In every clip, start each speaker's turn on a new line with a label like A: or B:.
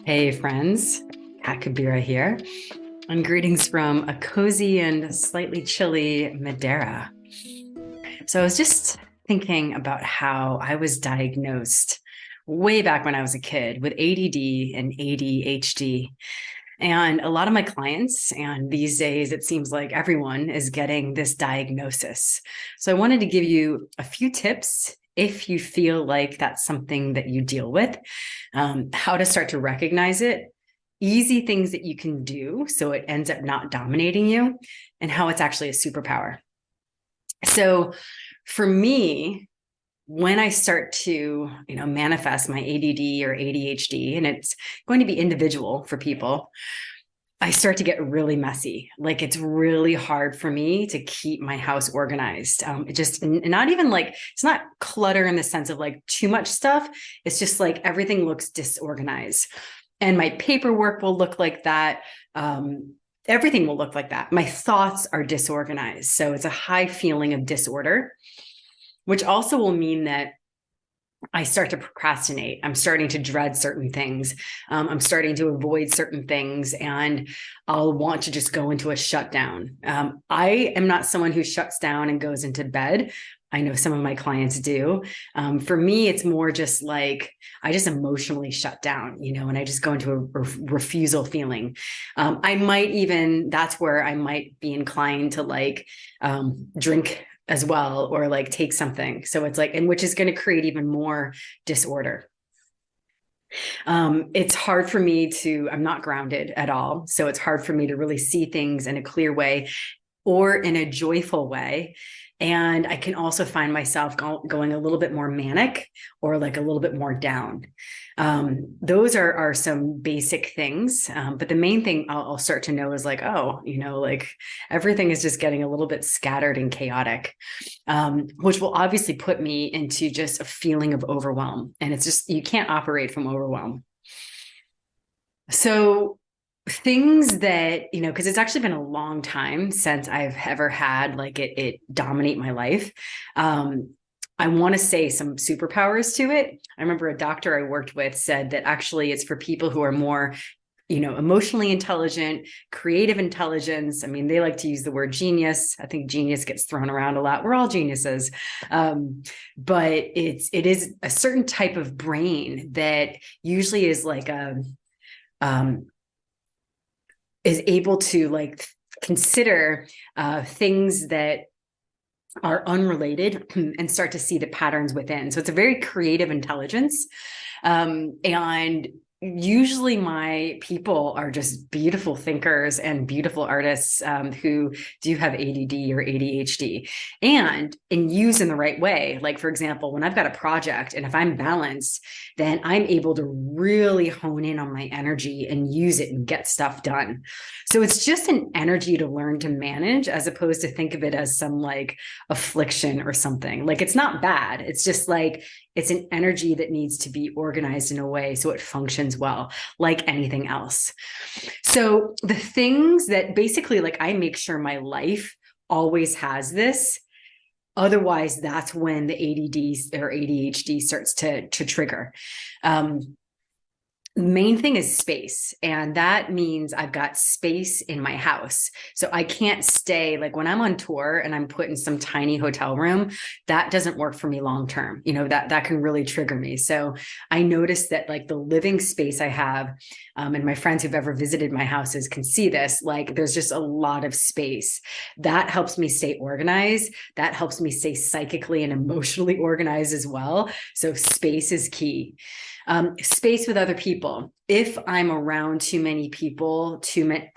A: Hey friends, Kat Kabira here, and greetings from a cozy and slightly chilly Madeira. So I was just thinking about how I was diagnosed way back when I was a kid with ADD and ADHD. And a lot of my clients, and these days it seems like everyone is getting this diagnosis. So I wanted to give you a few tips if you feel like that's something that you deal with, how to start to recognize it, easy things that you can do so it ends up not dominating you, and how it's actually a superpower. So for me, when I start to, manifest my ADD or ADHD, and it's going to be individual for people, I start to get really messy. Like it's really hard for me to keep my house organized. It just not even like, it's not clutter in the sense of like too much stuff. It's just like everything looks disorganized, and my paperwork will look like that. Everything will look like that. My thoughts are disorganized. So it's a high feeling of disorder, which also will mean that I start to procrastinate. I'm starting to dread certain things. I'm starting to avoid certain things, and I'll want to just go into a shutdown. I am not someone who shuts down and goes into bed. I know some of my clients do. For me, it's more just like I just emotionally shut down, and I just go into a refusal feeling. That's where I might be inclined to like drink as well, or like take something. So it's like, and which is going to create even more disorder. It's hard for me I'm not grounded at all. So it's hard for me to really see things in a clear way or in a joyful way. And I can also find myself going a little bit more manic or like a little bit more down. Those are some basic things. But the main thing I'll start to know is like, oh, like everything is just getting a little bit scattered and chaotic, which will obviously put me into just a feeling of overwhelm. And it's just, you can't operate from overwhelm. So things that, because it's actually been a long time since I've ever had like it dominate my life. I want to say some superpowers to it. I remember a doctor I worked with said that actually it's for people who are more, emotionally intelligent, creative intelligence. I mean, they like to use the word genius. I think genius gets thrown around a lot. We're all geniuses. But it is a certain type of brain that usually is like is able to like consider things that are unrelated and start to see the patterns within. So it's a very creative intelligence. And usually my people are just beautiful thinkers and beautiful artists who do have ADD or ADHD and use in the right way. Like, for example, when I've got a project and if I'm balanced, then I'm able to really hone in on my energy and use it and get stuff done. So it's just an energy to learn to manage as opposed to think of it as some like affliction or something. Like it's not bad. It's just like, it's an energy that needs to be organized in a way so it functions well, like anything else. So the things that basically, like, I make sure my life always has this. Otherwise, that's when the ADD or ADHD starts to trigger. Main thing is space. And that means I've got space in my house. So I can't stay like when I'm on tour and I'm put in some tiny hotel room, that doesn't work for me long-term. That can really trigger me. So I noticed that like the living space I have, and my friends who've ever visited my houses can see this, like there's just a lot of space that helps me stay organized. That helps me stay psychically and emotionally organized as well. So space is key. Space with other people. If I'm around too many people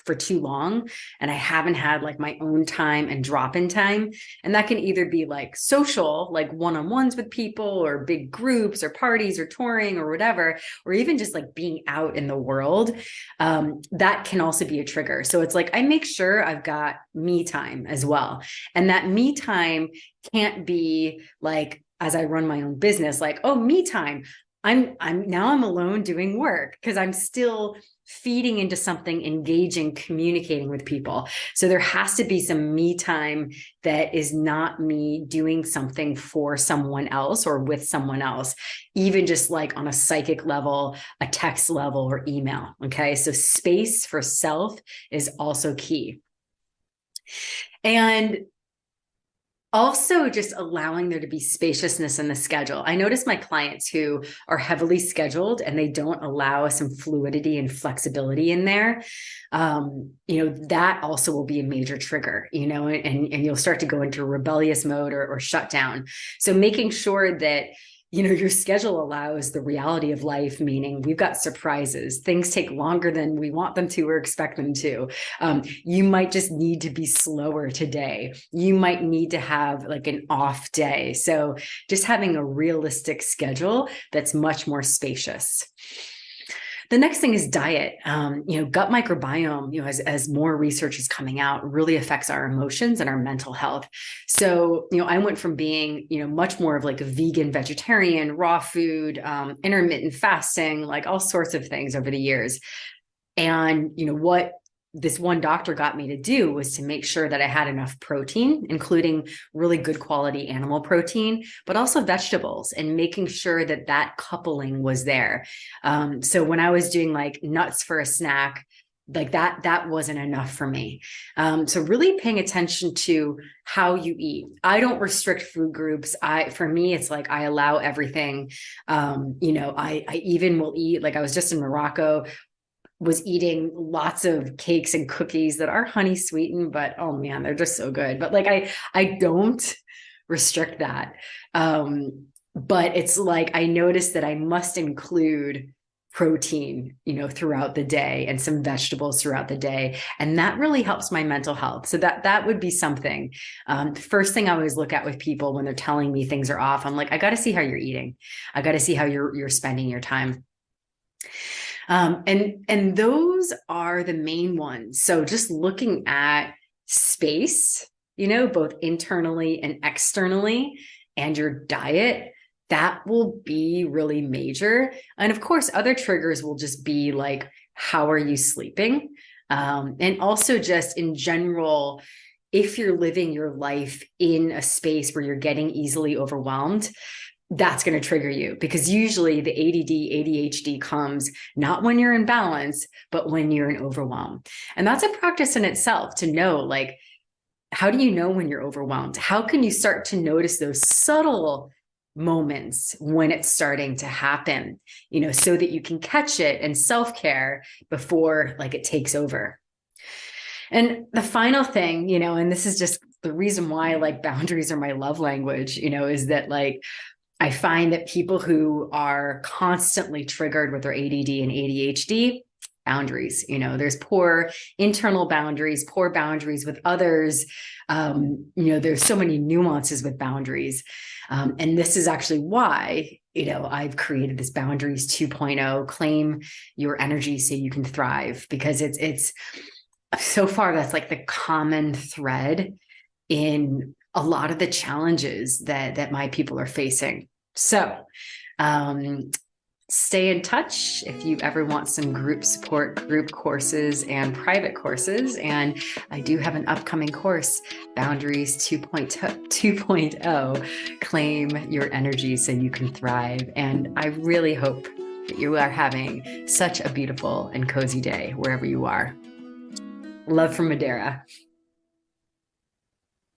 A: for too long and I haven't had like my own time and drop-in time, and that can either be like social, like one-on-ones with people or big groups or parties or touring or whatever, or even just like being out in the world, that can also be a trigger. So it's like, I make sure I've got me time as well. And that me time can't be like, as I run my own business, like, oh, me time. I'm alone doing work because I'm still feeding into something, engaging, communicating with people. So there has to be some me time that is not me doing something for someone else or with someone else, even just like on a psychic level, a text level, or email. Okay. So space for self is also key. And also just allowing there to be spaciousness in the schedule. I notice my clients who are heavily scheduled and they don't allow some fluidity and flexibility in there. That also will be a major trigger, and you'll start to go into rebellious mode or shutdown. So making sure that your schedule allows the reality of life, meaning we've got surprises. Things take longer than we want them to or expect them to. You might just need to be slower today. You might need to have like an off day. So just having a realistic schedule that's much more spacious. The next thing is diet. Gut microbiome, as more research is coming out, really affects our emotions and our mental health. So, I went from being, much more of like a vegan, vegetarian, raw food, intermittent fasting, like all sorts of things over the years. And, what this one doctor got me to do was to make sure that I had enough protein, including really good quality animal protein, but also vegetables, and making sure that that coupling was there. So when I was doing like nuts for a snack, like that wasn't enough for me. So really paying attention to how you eat. I don't restrict food groups. For me, it's like I allow everything. I even will eat, like I was just in Morocco, was eating lots of cakes and cookies that are honey sweetened, but oh man, they're just so good. But like, I don't restrict that. But it's like, I noticed that I must include protein, throughout the day, and some vegetables throughout the day. And that really helps my mental health. So that would be something. First thing I always look at with people when they're telling me things are off, I'm like, I got to see how you're eating. I got to see how you're spending your time. And those are the main ones. So just looking at space, both internally and externally, and your diet, that will be really major. And of course, other triggers will just be like, how are you sleeping? And also just in general, if you're living your life in a space where you're getting easily overwhelmed, that's going to trigger you, because usually the ADD, ADHD comes not when you're in balance, but when you're in overwhelm. And that's a practice in itself to know, like, how do you know when you're overwhelmed? How can you start to notice those subtle moments when it's starting to happen, so that you can catch it and self-care before like it takes over. And the final thing, and this is just the reason why like boundaries are my love language, is that like, I find that people who are constantly triggered with their ADD and ADHD, boundaries, there's poor internal boundaries, poor boundaries with others. There's so many nuances with boundaries. And this is actually why, I've created this Boundaries 2.0, claim your energy so you can thrive, because it's so far, that's like the common thread in a lot of the challenges that my people are facing. So, stay in touch if you ever want some group support, group courses, and private courses. And I do have an upcoming course, Boundaries 2.0, Claim Your Energy So You Can Thrive. And I really hope that you are having such a beautiful and cozy day wherever you are. Love from Madeira.